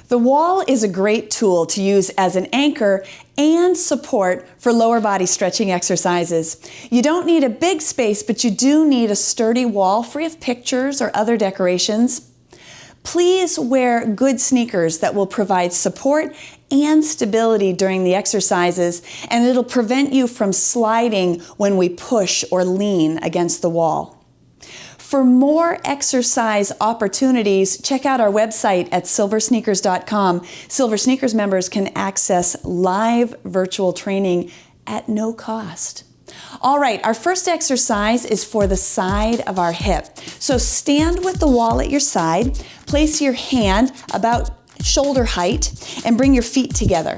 The wall is a great tool to use as an anchor and support for lower body stretching exercises. You don't need a big space, but you do need a sturdy wall free of pictures or other decorations. Please wear good sneakers that will provide support and stability during the exercises, and it'll prevent you from sliding when we push or lean against the wall. For more exercise opportunities, check out our website at SilverSneakers.com. SilverSneakers members can access live virtual training at no cost. All right, our first exercise is for the side of our hip. So stand with the wall at your side, place your hand about shoulder height, and bring your feet together.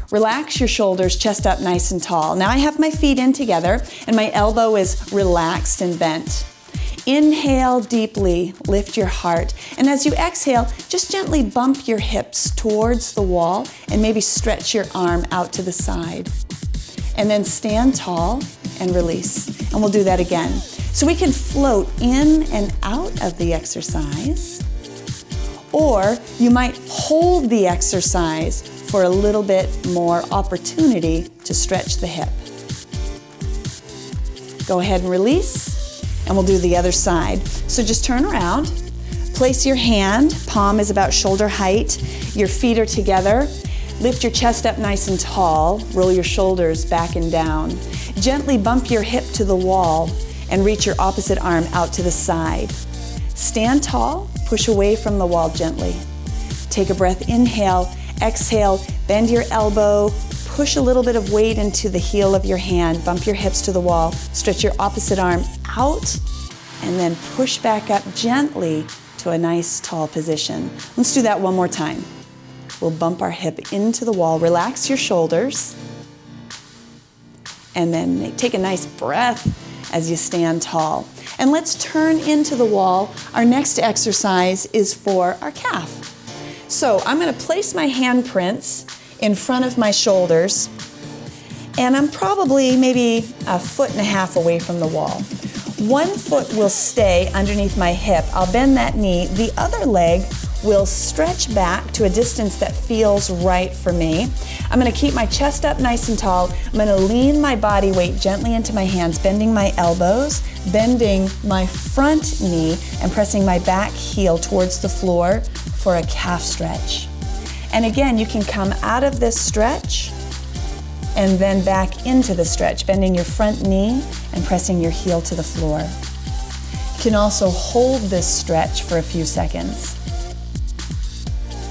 Relax your shoulders, chest up nice and tall. Now I have my feet in together and my elbow is relaxed and bent. Inhale deeply, lift your heart, and as you exhale, just gently bump your hips towards the wall and maybe stretch your arm out to the side. And then stand tall and release. And we'll do that again. So we can float in and out of the exercise, or you might hold the exercise for a little bit more opportunity to stretch the hip. Go ahead and release. And we'll do the other side. So just turn around, place your hand, palm is about shoulder height, your feet are together, lift your chest up nice and tall, roll your shoulders back and down. Gently bump your hip to the wall and reach your opposite arm out to the side. Stand tall, push away from the wall gently. Take a breath, inhale, exhale, bend your elbow, push a little bit of weight into the heel of your hand, bump your hips to the wall, stretch your opposite arm out, and then push back up gently to a nice tall position. Let's do that one more time. We'll bump our hip into the wall, relax your shoulders, and then take a nice breath as you stand tall. And let's turn into the wall. Our next exercise is for our calf. So I'm going to place my handprints in front of my shoulders, and I'm probably maybe 1.5 feet away from the wall. 1 foot will stay underneath my hip. I'll bend that knee. The other leg will stretch back to a distance that feels right for me. I'm going to keep my chest up nice and tall. I'm going to lean my body weight gently into my hands, bending my elbows, bending my front knee, and pressing my back heel towards the floor for a calf stretch. And again, you can come out of this stretch and then back into the stretch, bending your front knee and pressing your heel to the floor. You can also hold this stretch for a few seconds.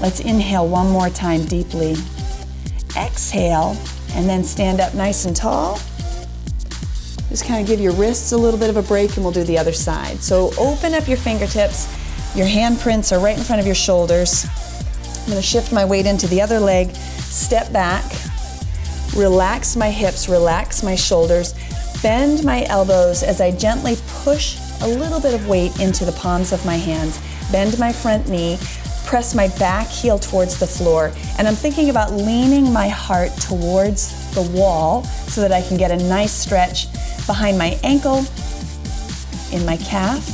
Let's inhale one more time deeply. Exhale, and then stand up nice and tall. Just kind of give your wrists a little bit of a break, and we'll do the other side. So open up your fingertips. Your handprints are right in front of your shoulders. I'm going to shift my weight into the other leg, step back, relax my hips, relax my shoulders, bend my elbows as I gently push a little bit of weight into the palms of my hands, bend my front knee, press my back heel towards the floor, and I'm thinking about leaning my heart towards the wall so that I can get a nice stretch behind my ankle, in my calf,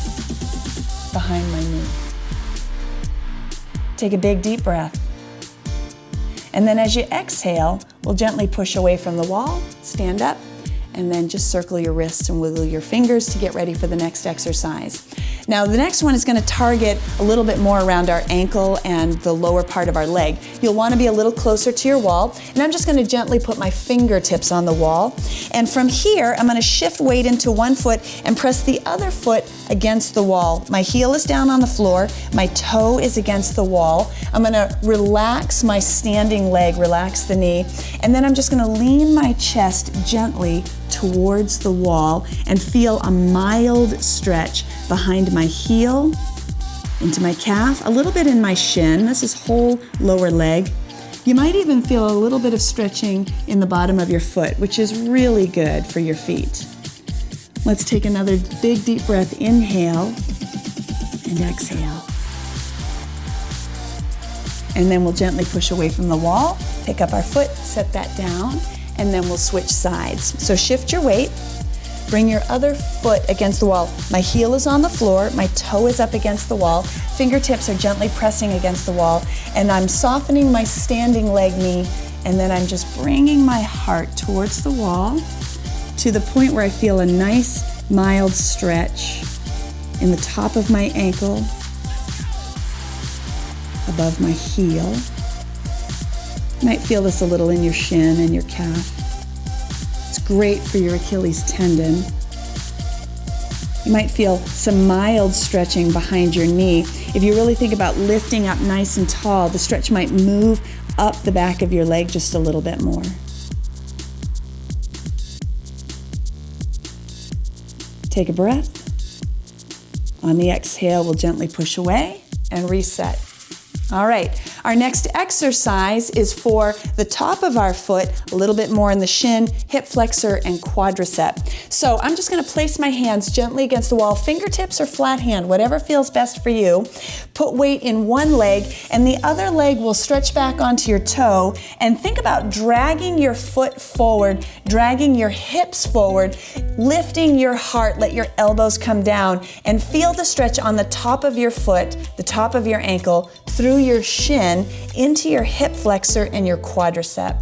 behind my knee. Take a big deep breath. And then as you exhale, we'll gently push away from the wall, stand up, and then just circle your wrists and wiggle your fingers to get ready for the next exercise. Now the next one is going to target a little bit more around our ankle and the lower part of our leg. You'll want to be a little closer to your wall, and I'm just going to gently put my fingertips on the wall. And from here, I'm going to shift weight into 1 foot and press the other foot against the wall. My heel is down on the floor, my toe is against the wall. I'm going to relax my standing leg, relax the knee, and then I'm just going to lean my chest gently towards the wall and feel a mild stretch behind my heel, into my calf, a little bit in my shin. This is whole lower leg. You might even feel a little bit of stretching in the bottom of your foot, which is really good for your feet. Let's take another big deep breath. Inhale and exhale. And then we'll gently push away from the wall, pick up our foot, set that down, and then we'll switch sides. So shift your weight, Bring your other foot against the wall. My heel is on the floor, my toe is up against the wall, fingertips are gently pressing against the wall, and I'm softening my standing leg knee, and then I'm just bringing my heart towards the wall to the point where I feel a nice, mild stretch in the top of my ankle, above my heel. You might feel this a little in your shin and your calf. It's great for your Achilles tendon. You might feel some mild stretching behind your knee. If you really think about lifting up nice and tall, the stretch might move up the back of your leg just a little bit more. Take a breath. On the exhale, we'll gently push away and reset. All right, our next exercise is for the top of our foot, a little bit more in the shin, hip flexor, and quadricep. So I'm just gonna place my hands gently against the wall, fingertips or flat hand, whatever feels best for you. Put weight in one leg, and the other leg will stretch back onto your toe, and think about dragging your foot forward, dragging your hips forward, lifting your heart, let your elbows come down, and feel the stretch on the top of your foot, the top of your ankle, through your shin into your hip flexor and your quadricep.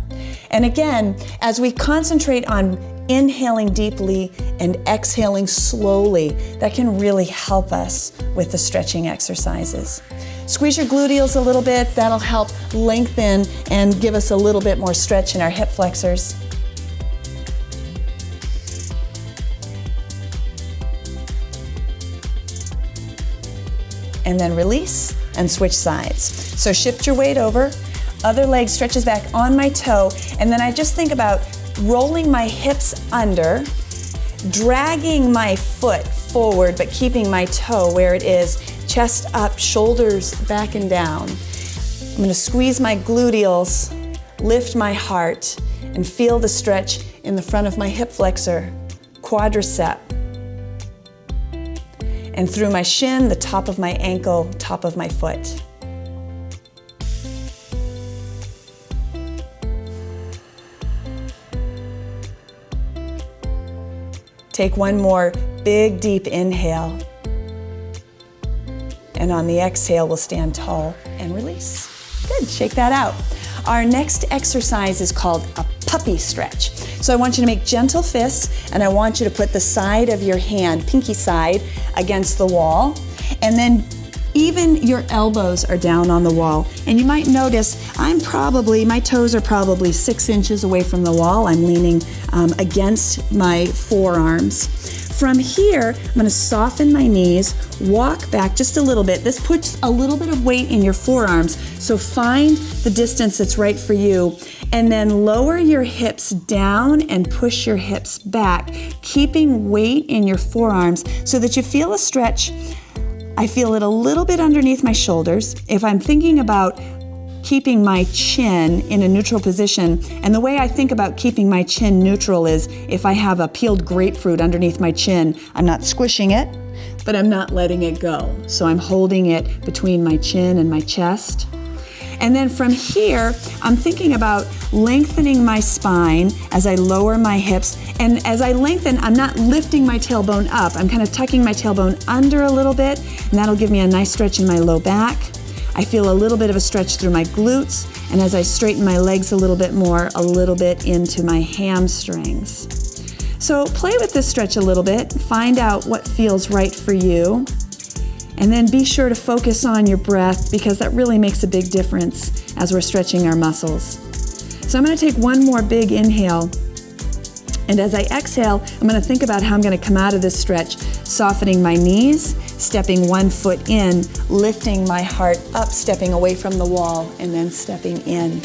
And again, as we concentrate on inhaling deeply and exhaling slowly, that can really help us with the stretching exercises. Squeeze your gluteals a little bit, that'll help lengthen and give us a little bit more stretch in our hip flexors. And then release and switch sides. So shift your weight over, other leg stretches back on my toe, and then I just think about rolling my hips under, dragging my foot forward, but keeping my toe where it is, chest up, shoulders back and down. I'm gonna squeeze my gluteals, lift my heart, and feel the stretch in the front of my hip flexor, quadricep, and through my shin, the top of my ankle, top of my foot. Take one more big, deep inhale. And on the exhale, we'll stand tall and release. Good, shake that out. Our next exercise is called a puppy stretch. So I want you to make gentle fists, and I want you to put the side of your hand, pinky side, against the wall. And then even your elbows are down on the wall. And you might notice my toes are probably 6 inches away from the wall. I'm leaning against my forearms. From here, I'm gonna soften my knees, walk back just a little bit. This puts a little bit of weight in your forearms, so find the distance that's right for you. And then lower your hips down and push your hips back, keeping weight in your forearms so that you feel a stretch. I feel it a little bit underneath my shoulders. If I'm thinking about keeping my chin in a neutral position, and the way I think about keeping my chin neutral is if I have a peeled grapefruit underneath my chin, I'm not squishing it, but I'm not letting it go. So I'm holding it between my chin and my chest. And then from here, I'm thinking about lengthening my spine as I lower my hips. And as I lengthen, I'm not lifting my tailbone up. I'm kind of tucking my tailbone under a little bit, and that'll give me a nice stretch in my low back. I feel a little bit of a stretch through my glutes, and as I straighten my legs a little bit more, a little bit into my hamstrings. So play with this stretch a little bit, find out what feels right for you, and then be sure to focus on your breath because that really makes a big difference as we're stretching our muscles. So I'm gonna take one more big inhale, and as I exhale, I'm gonna think about how I'm gonna come out of this stretch, softening my knees, stepping one foot in, lifting my heart up, stepping away from the wall, and then stepping in.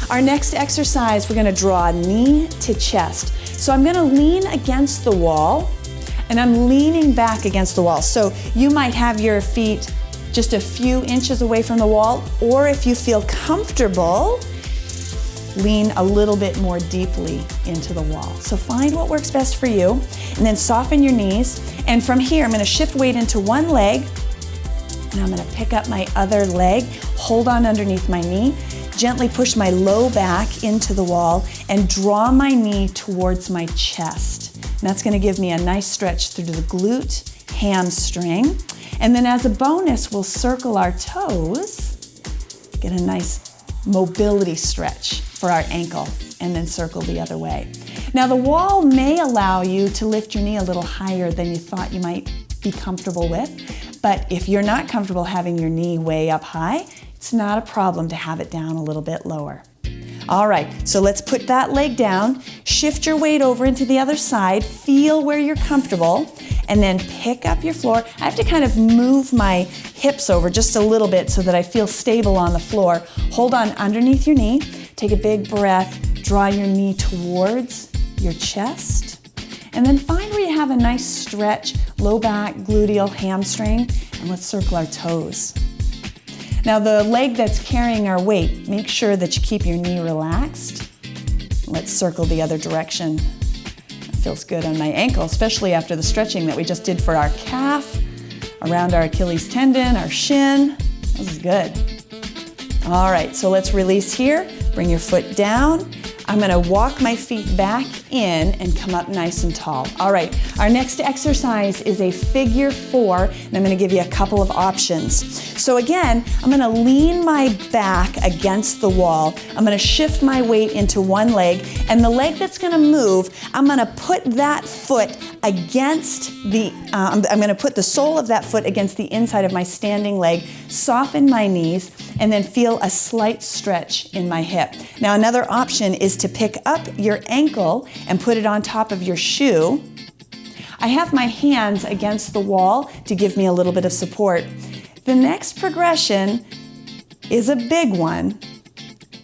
Our next exercise, we're gonna draw knee to chest. So I'm gonna lean against the wall, and I'm leaning back against the wall. So you might have your feet just a few inches away from the wall, or if you feel comfortable, lean a little bit more deeply into the wall. So find what works best for you, and then soften your knees. And from here, I'm gonna shift weight into one leg, and I'm gonna pick up my other leg, hold on underneath my knee, gently push my low back into the wall, and draw my knee towards my chest. And that's gonna give me a nice stretch through the glute, hamstring. And then as a bonus, we'll circle our toes, get a nice mobility stretch for our ankle, and then circle the other way. Now the wall may allow you to lift your knee a little higher than you thought you might be comfortable with, but if you're not comfortable having your knee way up high, it's not a problem to have it down a little bit lower. All right, so let's put that leg down, shift your weight over into the other side, feel where you're comfortable, and then pick up your floor. I have to kind of move my hips over just a little bit so that I feel stable on the floor. Hold on underneath your knee, take a big breath, draw your knee towards your chest, and then find where you have a nice stretch, low back, gluteal, hamstring, and let's circle our toes. Now the leg that's carrying our weight, make sure that you keep your knee relaxed. Let's circle the other direction. It feels good on my ankle, especially after the stretching that we just did for our calf, around our Achilles tendon, our shin. This is good. All right, so let's release here. Bring your foot down. I'm gonna walk my feet back in and come up nice and tall. All right, our next exercise is a figure 4, and I'm gonna give you a couple of options. So again, I'm gonna lean my back against the wall. I'm gonna shift my weight into one leg, and the leg that's gonna move, I'm gonna put that foot against the, I'm gonna put the sole of that foot against the inside of my standing leg, soften my knees, and then feel a slight stretch in my hip. Now another option is to pick up your ankle and put it on top of your shoe. I have my hands against the wall to give me a little bit of support. The next progression is a big one.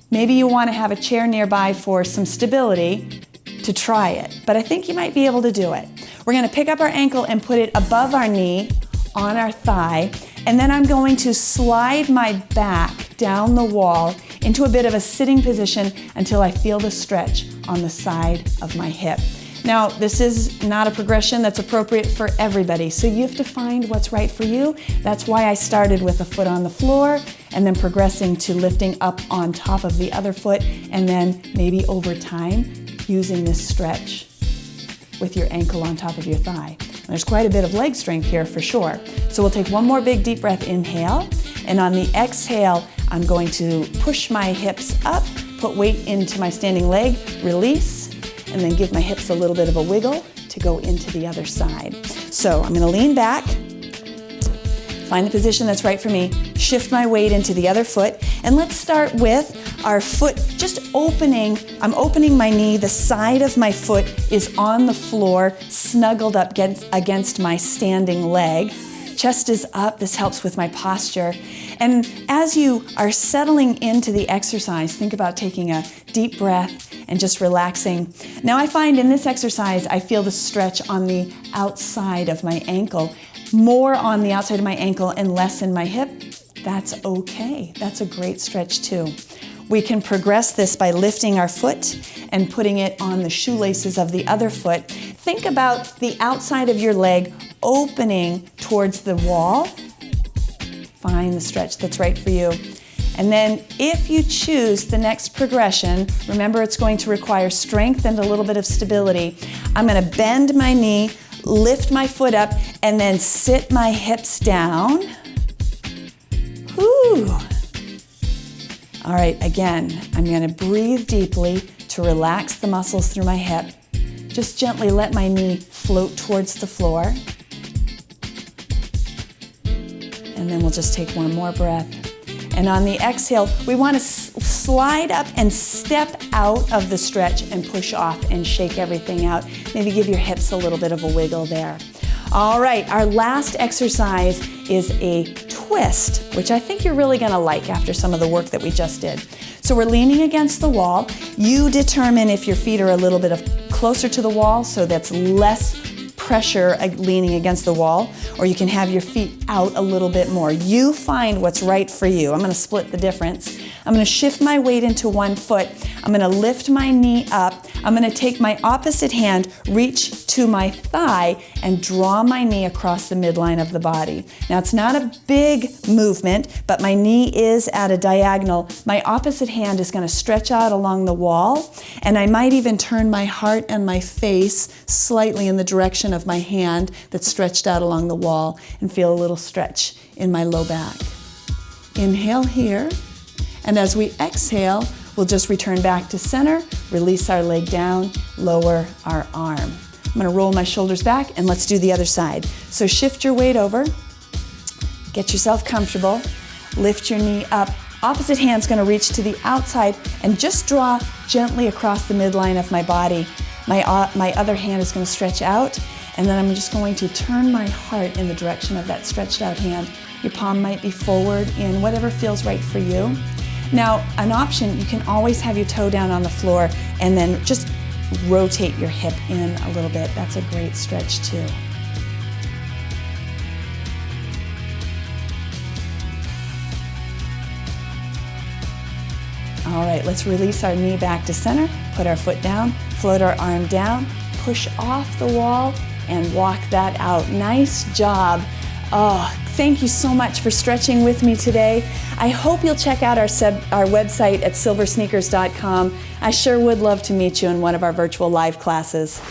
Maybe you want to have a chair nearby for some stability to try it, but I think you might be able to do it. We're going to pick up our ankle and put it above our knee on our thigh, and then I'm going to slide my back down the wall into a bit of a sitting position until I feel the stretch on the side of my hip. Now, this is not a progression that's appropriate for everybody, so you have to find what's right for you. That's why I started with a foot on the floor and then progressing to lifting up on top of the other foot, and then maybe over time using this stretch with your ankle on top of your thigh. There's quite a bit of leg strength here for sure. So we'll take one more big deep breath, inhale, and on the exhale, I'm going to push my hips up, put weight into my standing leg, release, and then give my hips a little bit of a wiggle to go into the other side. So I'm gonna lean back, find the position that's right for me, shift my weight into the other foot, and let's start with our foot just opening. I'm opening my knee, the side of my foot is on the floor, snuggled up against my standing leg. Chest is up, this helps with my posture. And as you are settling into the exercise, think about taking a deep breath and just relaxing. Now I find in this exercise, I feel the stretch on the outside of my ankle, more on the outside of my ankle and less in my hip. That's okay, that's a great stretch too. We can progress this by lifting our foot and putting it on the shoelaces of the other foot. Think about the outside of your leg opening towards the wall. Find the stretch that's right for you. And then if you choose the next progression, remember it's going to require strength and a little bit of stability. I'm gonna bend my knee, lift my foot up, and then sit my hips down. Whew. All right, again, I'm gonna breathe deeply to relax the muscles through my hip. Just gently let my knee float towards the floor. And then we'll just take one more breath. And on the exhale, we want to slide up and step out of the stretch and push off and shake everything out. Maybe give your hips a little bit of a wiggle there. All right, our last exercise is a twist, which I think you're really gonna like after some of the work that we just did. So we're leaning against the wall. You determine if your feet are a little bit closer to the wall, so that's less pressure leaning against the wall, or you can have your feet out a little bit more. You find what's right for you. I'm going to split the difference. I'm going to shift my weight into one foot. I'm going to lift my knee up. I'm going to take my opposite hand, reach to my thigh, and draw my knee across the midline of the body. Now, it's not a big movement, but my knee is at a diagonal. My opposite hand is going to stretch out along the wall, and I might even turn my heart and my face slightly in the direction of my hand that's stretched out along the wall, and feel a little stretch in my low back. Inhale here, and as we exhale, we'll just return back to center, release our leg down, lower our arm. I'm going to roll my shoulders back, and let's do the other side. So shift your weight over, get yourself comfortable, lift your knee up. Opposite hand's going to reach to the outside and just draw gently across the midline of my body. My other hand is going to stretch out, and then I'm just going to turn my heart in the direction of that stretched out hand. Your palm might be forward in whatever feels right for you. Now, an option, you can always have your toe down on the floor and then just rotate your hip in a little bit. That's a great stretch too. All right, let's release our knee back to center, put our foot down, float our arm down, push off the wall, and walk that out. Nice job. Oh, thank you so much for stretching with me today. I hope you'll check out our website at SilverSneakers.com. I sure would love to meet you in one of our virtual live classes.